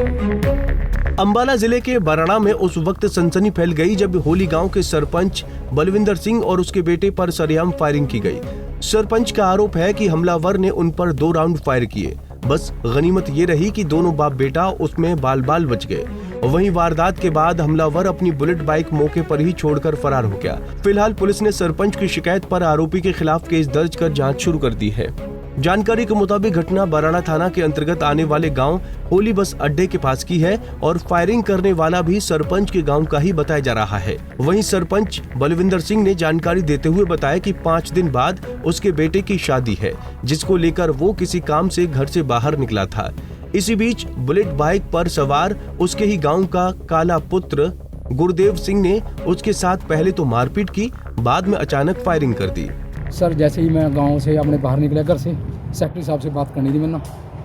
अंबाला जिले के बराड़ा में उस वक्त सनसनी फैल गई जब होली गांव के सरपंच बलविंदर सिंह और उसके बेटे पर सरेआम फायरिंग की गई। सरपंच का आरोप है कि हमलावर ने उन पर 2 राउंड फायर किए। बस गनीमत ये रही कि दोनों बाप बेटा उसमें बाल बाल बच गए। वहीं वारदात के बाद हमलावर अपनी बुलेट बाइक मौके पर ही छोड़कर फरार हो गया। फिलहाल पुलिस ने सरपंच की शिकायत पर आरोपी के खिलाफ केस दर्ज कर जांच शुरू कर दी है। जानकारी के मुताबिक घटना बराड़ा थाना के अंतर्गत आने वाले गांव होली बस अड्डे के पास की है और फायरिंग करने वाला भी सरपंच के गांव का ही बताया जा रहा है। वहीं सरपंच बलविंदर सिंह ने जानकारी देते हुए बताया कि 5 दिन बाद उसके बेटे की शादी है, जिसको लेकर वो किसी काम से घर से बाहर निकला था। इसी बीच बुलेट बाइक पर सवार उसके ही गाँव का काला पुत्र गुरदेव सिंह ने उसके साथ पहले तो मारपीट की, बाद में अचानक फायरिंग कर दी। सर जैसे ही मैं गांव से अपने बाहर निकला घर से, सेक्रेटरी साहब से बात करनी थी मैंने।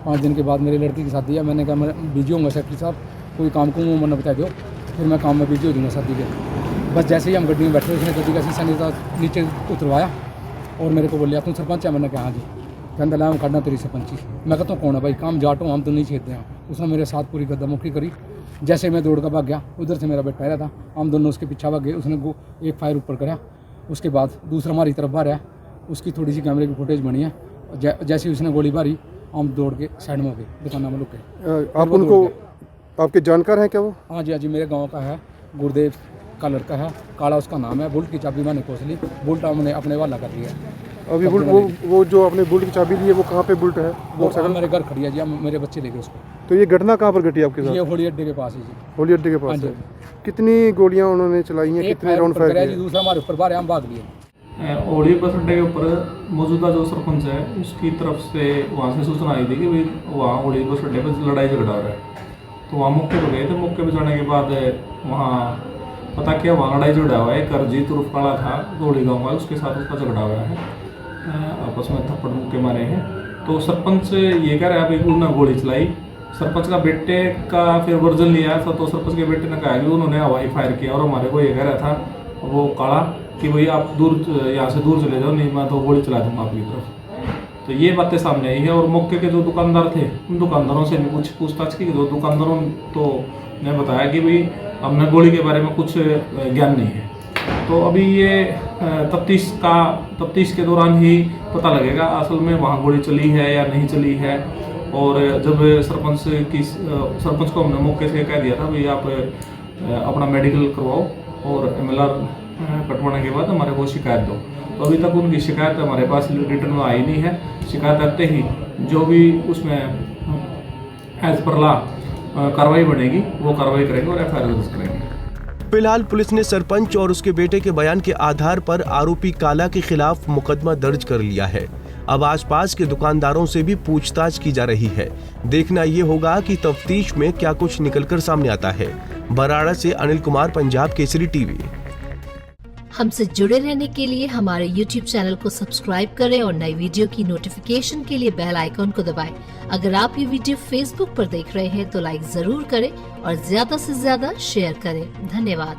5 दिन के बाद मेरी लड़की की शादी है। मैंने कहा मैं बिजी होऊंगा सेक्रेटरी साहब, कोई काम को मैंने बता दो, फिर मैं काम में बिजी हो दूँगा शादी के। बस जैसे ही हम गड्डी में बैठे, उसने गड्डी का शीशा नीचे उतरवाया और मेरे को बोलिया तुम सरपंच है? मैंने कहा हाँ जी। कहता ला हम करना तेरी सरपंची। मैं कहता हूँ कौन है भाई, काम जाटो हम तो नहीं छेदते हैं। उसने मेरे साथ पूरी गद्दामुखी करी। जैसे मैं दौड़ कर भाग गया, उधर से मेरा बेटा रहा था, हम दोनों उसके पीछे भाग गए। उसने एक फायर ऊपर कराया, उसके बाद दूसरा हमारी तरफ बाहर है, उसकी थोड़ी सी कैमरे की फुटेज बनी है। जैसे उसने गोली मारी, हम दौड़ के साइड में हो गए, दुकाना में लुक गए। आप उनको आपके जानकार हैं क्या वो? हाँ जी, हाँ जी, मेरे गांव का है, गुरदेव का लड़का है, काला उसका नाम है। बुल्ट की चाबी मैंने खोस ली, बुल्ट हमने अपने वाला कर लिया। अभी बुल्ट वो जो आपने बुल्ट की चाबी ली है वो कहाँ पे बुल्ट है? वो मेरे घर खड़ी है जी, मेरे बच्चे लेके उसको। तो ये घटना कहाँ पर घटी आपके साथ? ये होली अड्डे के पास है जी। होली अड्डे के पास है। कितनी गोलियां उन्होंने चलाई हैं, कितने राउंड फायर किए? दूसरा हमारे ऊपर बाहर हम भाग लिए। होली बस अड्डे के ऊपर मौजूदा जो सरपंच है उसकी तरफ से वहाँ से सूचना आई थी कि भाई वहाँ होली बस अड्डे पर लड़ाई झगड़ा हो रहा है। तो वहाँ मौके पर गए थे। मौके पर जाने के बाद वहाँ पता किया वहाँ लड़ाई झगड़ा हुआ है। एक अरजीत उर्फ काला था दौड़ी गाँव का, उसके साथ उसका झगड़ा हुआ है, आपस में थप्पड़ मुक्के मारे हैं। तो सरपंच ये कह रहा है भाई उन्होंने गोली चलाई। सरपंच का बेटे का फिर वर्जन लिया था, तो सरपंच के बेटे ने कहा कि उन्होंने हवाई फायर किया और हमारे को ये कह रहा था वो काला कि भाई आप दूर यहाँ से दूर चले जाओ, नहीं मैं तो गोली चला दूँगा आपकी तरफ। तो ये बातें सामने आई है। और मौके के जो दुकानदार थे उन दुकानदारों से भी कुछ पूछताछ की। जो दुकानदारों तो ने बताया कि भाई हमने गोली के बारे में कुछ ज्ञान नहीं है। तो अभी ये तफ्तीश के दौरान ही पता लगेगा असल में वहाँ गोली चली है या नहीं चली है। और जब सरपंच को हमने मौके से कह दिया था भाई आप अपना मेडिकल करवाओ और MLR कटवाने के बाद हमारे को शिकायत दो। तो अभी तक उनकी शिकायत हमारे पास रिटर्न में आई नहीं है। शिकायत आते ही जो भी उसमें एज पर लॉ कार्रवाई बनेगी वो कार्रवाई करेंगे और FIR दर्ज करेंगे। फिलहाल पुलिस ने सरपंच और उसके बेटे के बयान के आधार पर आरोपी काला के खिलाफ मुकदमा दर्ज कर लिया है। अब आसपास के दुकानदारों से भी पूछताछ की जा रही है। देखना ये होगा कि तफ्तीश में क्या कुछ निकलकर सामने आता है। बराड़ा से अनिल कुमार, पंजाब केसरी टीवी। हमसे जुड़े रहने के लिए हमारे YouTube चैनल को सब्सक्राइब करें और नई वीडियो की नोटिफिकेशन के लिए बेल आइकॉन को दबाएं। अगर आप ये वीडियो Facebook पर देख रहे हैं तो लाइक जरूर करें और ज्यादा से ज्यादा शेयर करें। धन्यवाद।